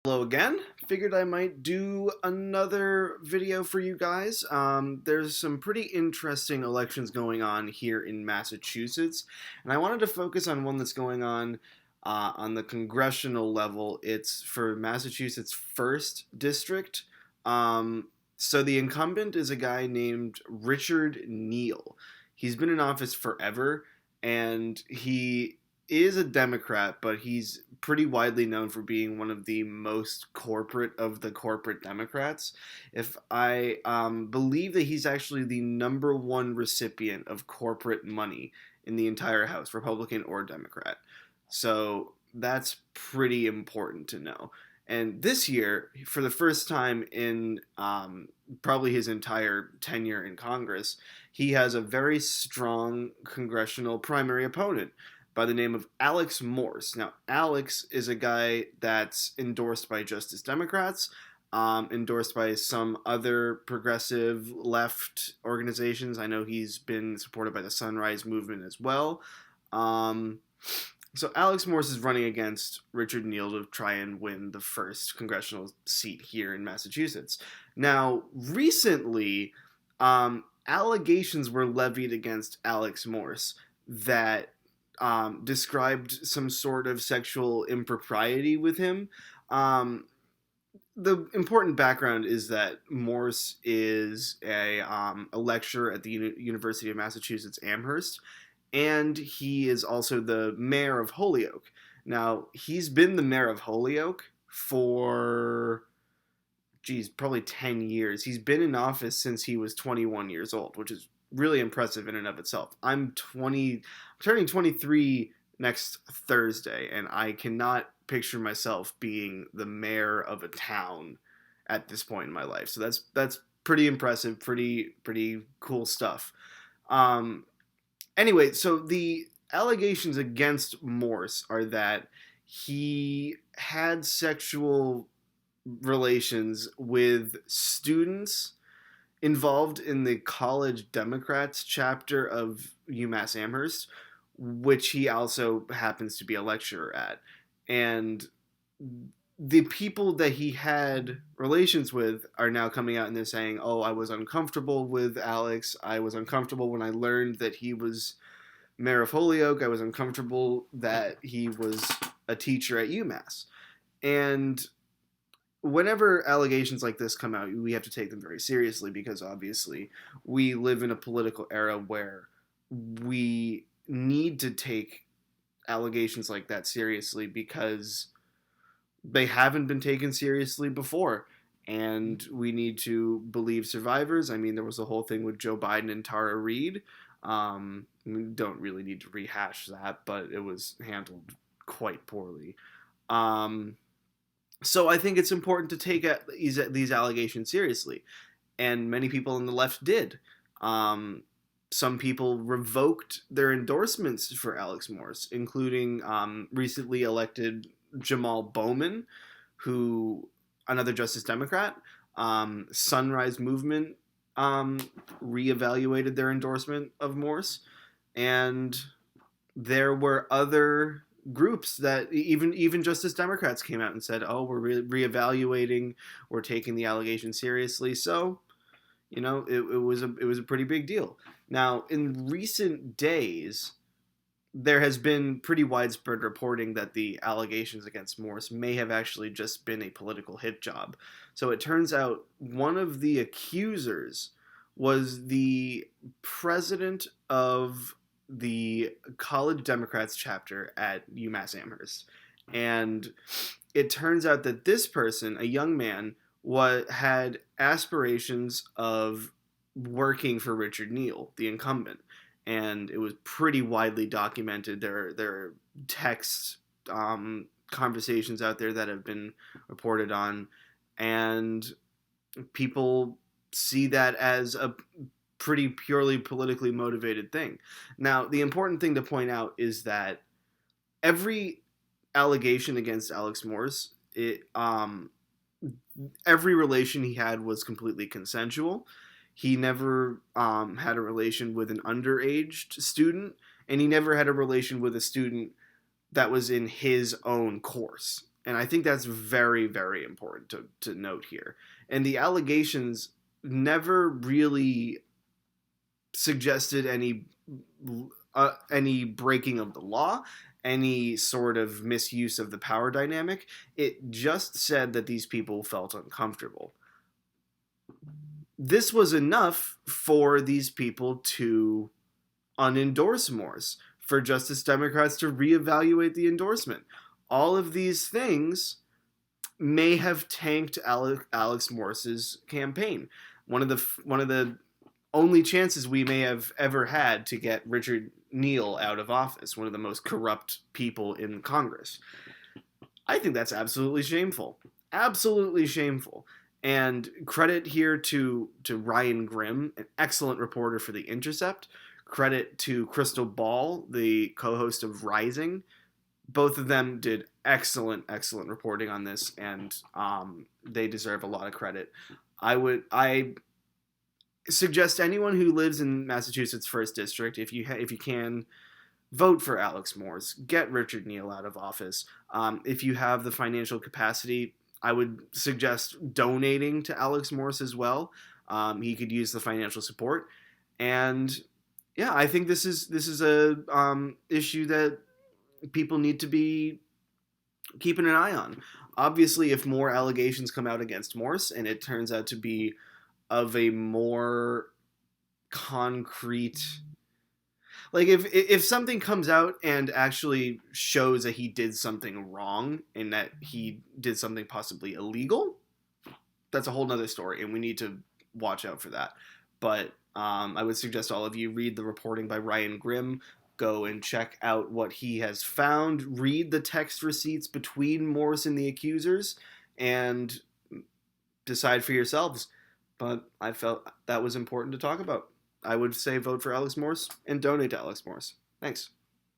Hello again. Figured I might do another video for you guys. There's some pretty interesting elections going on here in Massachusetts, and I wanted to focus on one that's going on the congressional level. It's for Massachusetts' first district. So the incumbent is a guy named Richard Neal. He's been in office forever, and he is a Democrat, but he's pretty widely known for being one of the most corporate of the corporate Democrats. If I believe that he's actually the number one recipient of corporate money in the entire House, Republican or Democrat. So that's pretty important to know. And this year, for the first time in probably his entire tenure in Congress, he has a very strong congressional primary opponent by the name of Alex Morse. Now, Alex is a guy that's endorsed by Justice Democrats, endorsed by some other progressive left organizations. I know he's been supported by the Sunrise Movement as well. So Alex Morse is running against Richard Neal to try and win the first congressional seat here in Massachusetts. Now, recently, allegations were levied against Alex Morse that described some sort of sexual impropriety with him. The important background is that Morse is a lecturer at the University of Massachusetts Amherst, and he is also the mayor of Holyoke. Now, he's been the mayor of Holyoke for, probably 10 years. He's been in office since he was 21 years old, which is really impressive in and of itself. I'm turning 23 next Thursday, and I cannot picture myself being the mayor of a town at this point in my life. So that's pretty impressive, pretty cool stuff. Anyway, so the allegations against Morse are that he had sexual relations with students involved in the College Democrats chapter of UMass Amherst, which he also happens to be a lecturer at. And the people that he had relations with are now coming out and they're saying, "Oh, I was uncomfortable with Alex. I was uncomfortable when I learned that he was mayor of Holyoke. I was uncomfortable that he was a teacher at UMass." And whenever allegations like this come out, we have to take them very seriously because obviously we live in a political era where we need to take allegations like that seriously because they haven't been taken seriously before. And we need to believe survivors. I mean, there was a whole thing with Joe Biden and Tara Reade. We don't really need to rehash that, but it was handled quite poorly. So I think it's important to take these allegations seriously, and many people on the left did. Some people revoked their endorsements for Alex Morse, including recently elected Jamal Bowman, who another Justice Democrat. Sunrise Movement reevaluated their endorsement of Morse, and there were other groups that even Justice Democrats came out and said, "Oh, we're reevaluating, we're taking the allegation seriously." So, it was a pretty big deal. Now, in recent days, there has been pretty widespread reporting that the allegations against Morse may have actually just been a political hit job. So it turns out one of the accusers was the president of the College Democrats chapter at UMass Amherst. And it turns out that this person, a young man, had aspirations of working for Richard Neal, the incumbent. And it was pretty widely documented. There are text conversations out there that have been reported on, and people see that as a pretty purely politically motivated thing. Now, the important thing to point out is that every allegation against Alex Morse, every relation he had was completely consensual. He never had a relation with an underage student, and he never had a relation with a student that was in his own course. And I think that's very, very important to note here. And the allegations never really suggested any breaking of the law, any sort of misuse of the power dynamic. It just said that these people felt uncomfortable. This was enough for these people to unendorse Morse, for Justice Democrats to reevaluate the endorsement. All of these things may have tanked Alex Morse's campaign. One of the only chances we may have ever had to get Richard Neal out of office, one of the most corrupt people in Congress. I think that's absolutely shameful. Absolutely shameful. And credit here to Ryan Grimm, an excellent reporter for The Intercept. Credit to Crystal Ball, the co-host of Rising. Both of them did excellent reporting on this, and they deserve a lot of credit. I suggest anyone who lives in Massachusetts' 1st District, if you can, vote for Alex Morse. Get Richard Neal out of office. If you have the financial capacity, I would suggest donating to Alex Morse as well. He could use the financial support. And yeah, I think this is a issue that people need to be keeping an eye on. Obviously, if more allegations come out against Morse and it turns out to be of a more concrete, like if something comes out and actually shows that he did something wrong and that he did something possibly illegal, that's a whole nother story, and we need to watch out for that. But I would suggest all of you read the reporting by Ryan Grimm. Go and check out what he has found. Read the text receipts between Morse and the accusers and decide for yourselves. But I felt that was important to talk about. I would say vote for Alex Morse and donate to Alex Morse. Thanks.